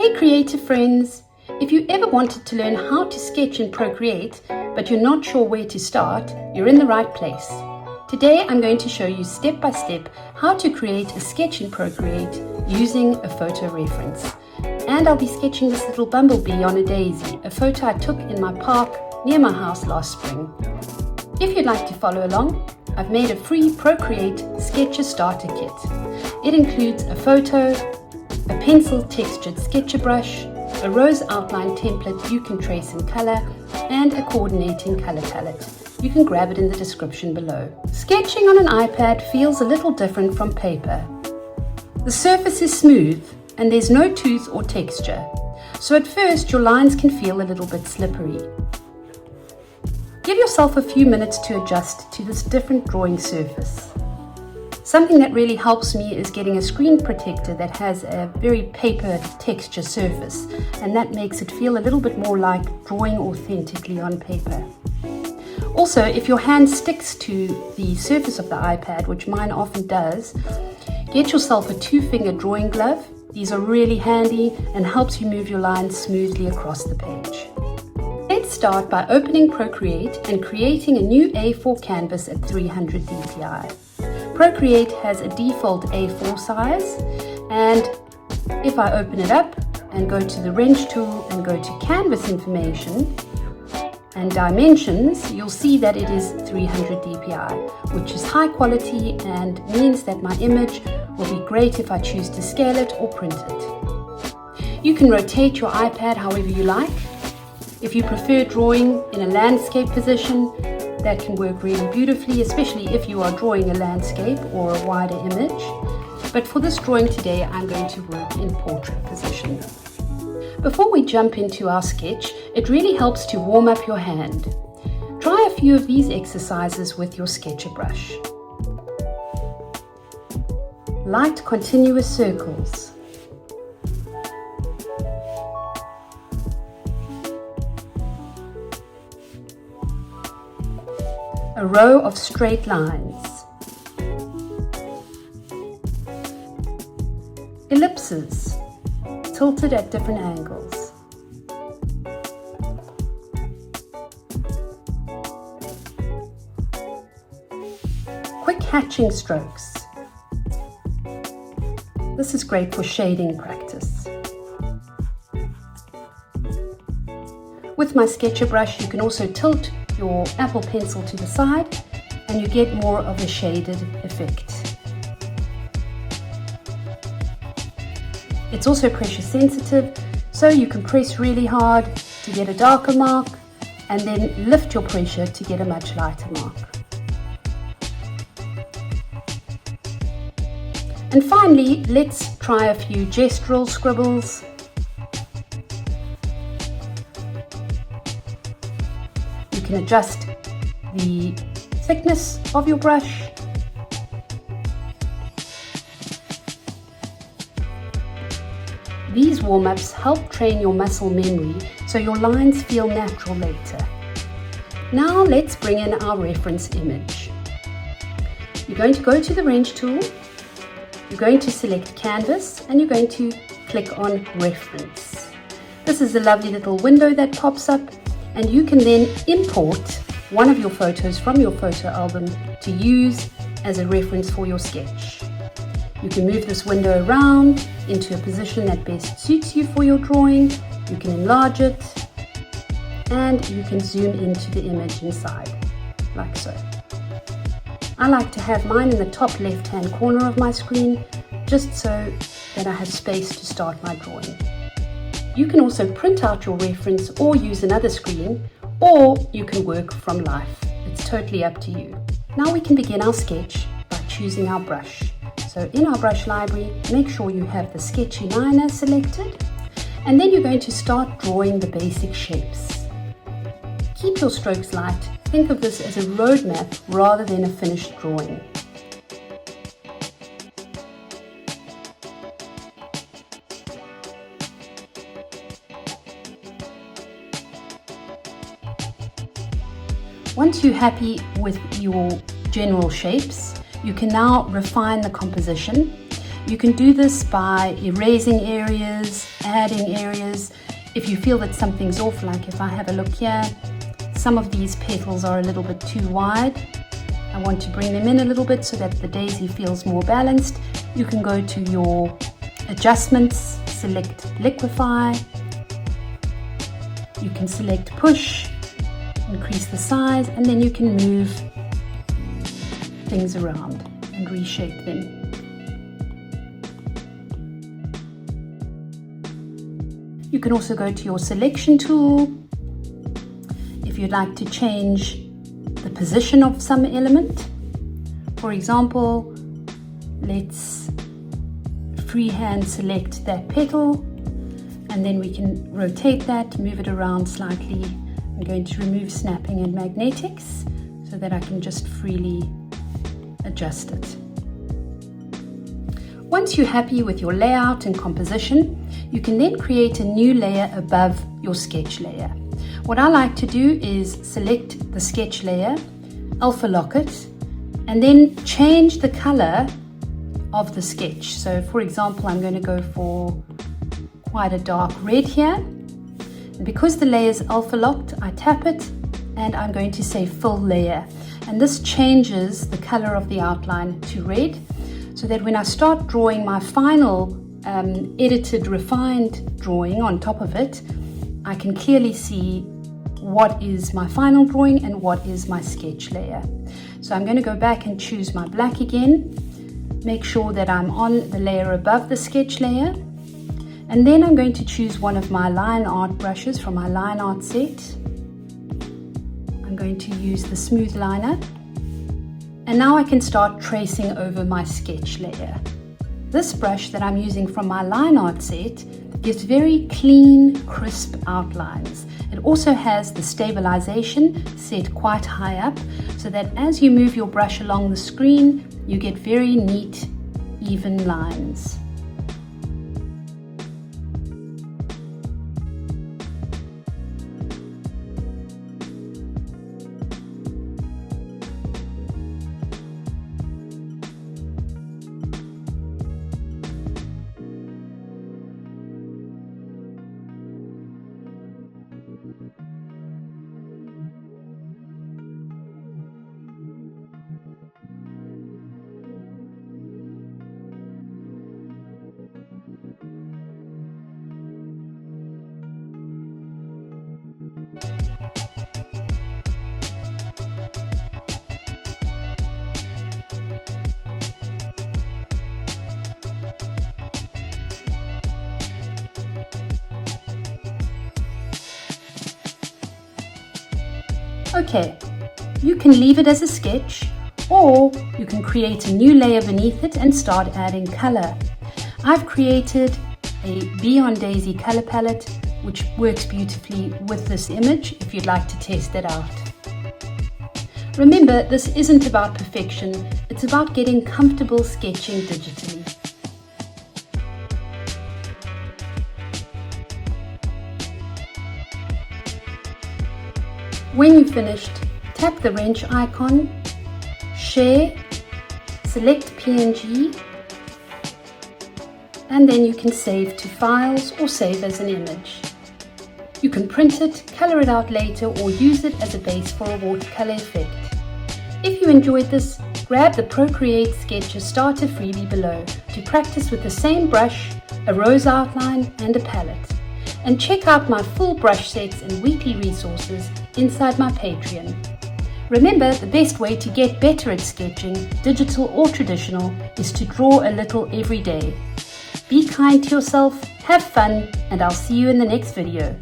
Hey creative friends! If you ever wanted to learn how to sketch in Procreate, but you're not sure where to start, you're in the right place. Today I'm going to show you step by step how to create a sketch in Procreate using a photo reference. And I'll be sketching this little bumblebee on a daisy, a photo I took in my park near my house last spring. If you'd like to follow along, I've made a free Procreate Sketcher Starter Kit. It includes a photo, a pencil textured sketcher brush, a rose outline template you can trace in color, and a coordinating color palette. You can grab it in the description below. Sketching on an iPad feels a little different from paper. The surface is smooth and there's no tooth or texture, so at first your lines can feel a little bit slippery. Give yourself a few minutes to adjust to this different drawing surface. Something that really helps me is getting a screen protector that has a very paper texture surface, and that makes it feel a little bit more like drawing authentically on paper. Also, if your hand sticks to the surface of the iPad, which mine often does, get yourself a 2-finger drawing glove. These are really handy and helps you move your lines smoothly across the page. Let's start by opening Procreate and creating a new A4 canvas at 300 dpi. Procreate has a default A4 size, and if I open it up and go to the wrench tool and go to canvas information and dimensions, you'll see that it is 300 dpi, which is high quality and means that my image will be great if I choose to scale it or print it. You can rotate your iPad however you like. If you prefer drawing in a landscape position, that can work really beautifully, especially if you are drawing a landscape or a wider image. But for this drawing today, I'm going to work in portrait position. Before we jump into our sketch, it really helps to warm up your hand. Try a few of these exercises with your sketcher brush. Light continuous circles. A row of straight lines. Ellipses, tilted at different angles. Quick hatching strokes. This is great for shading practice. With my sketcher brush, you can also tilt your Apple Pencil to the side and you get more of a shaded effect. It's also pressure sensitive, so you can press really hard to get a darker mark and then lift your pressure to get a much lighter mark. And finally, let's try a few gestural scribbles. You can adjust the thickness of your brush. These warm-ups help train your muscle memory so your lines feel natural later. Now let's bring in our reference image. You're going to go to the wrench tool, you're going to select canvas, and you're going to click on reference. This is a lovely little window that pops up, and you can then import one of your photos from your photo album to use as a reference for your sketch. You can move this window around into a position that best suits you for your drawing. You can enlarge it, and you can zoom into the image inside, like so. I like to have mine in the top left-hand corner of my screen, just so that I have space to start my drawing. You can also print out your reference or use another screen, or you can work from life. It's totally up to you. Now we can begin our sketch by choosing our brush. So in our brush library, make sure you have the sketchy liner selected, and then you're going to start drawing the basic shapes. Keep your strokes light. Think of this as a roadmap rather than a finished drawing. Once you're happy with your general shapes, you can now refine the composition. You can do this by erasing areas adding areas. If you feel that something's off, like if I have a look here, some of these petals are a little bit too wide. I want to bring them in a little bit so that the daisy feels more balanced. You can go to your adjustments, select liquefy. You can select push, increase the size, and then you can move things around and reshape them. You can also go to your selection tool if you'd like to change the position of some element. For example, let's freehand select that petal, and then we can rotate that, move it around slightly. I'm going to remove snapping and magnetics so that I can just freely adjust it. Once you're happy with your layout and composition, you can then create a new layer above your sketch layer. What I like to do is select the sketch layer, alpha lock it, and then change the color of the sketch. So for example, I'm going to go for quite a dark red here. And because the layer is alpha locked, I tap it and I'm going to say full layer. And this changes the color of the outline to red, so that when I start drawing my final edited, refined drawing on top of it, I can clearly see what is my final drawing and what is my sketch layer. So I'm going to go back and choose my black again, make sure that I'm on the layer above the sketch layer, and then I'm going to choose one of my line art brushes from my line art set. I'm going to use the smooth liner, and now I can start tracing over my sketch layer. This brush that I'm using from my line art set gives very clean, crisp outlines. It also has the stabilization set quite high up, so that as you move your brush along the screen, you get very neat, even lines. Okay, you can leave it as a sketch, or you can create a new layer beneath it and start adding color. I've created a Bee on Daisy color palette, which works beautifully with this image if you'd like to test it out. Remember, this isn't about perfection, it's about getting comfortable sketching digitally. When you've finished, tap the wrench icon, share, select PNG, and then you can save to files or save as an image. You can print it, color it out later, or use it as a base for a watercolor effect. If you enjoyed this, grab the Procreate Sketcher Starter freebie below to practice with the same brush, a rose outline, and a palette. And check out my full brush sets and weekly resources inside my Patreon. Remember, the best way to get better at sketching, digital or traditional, is to draw a little every day. Be kind to yourself, have fun, and I'll see you in the next video.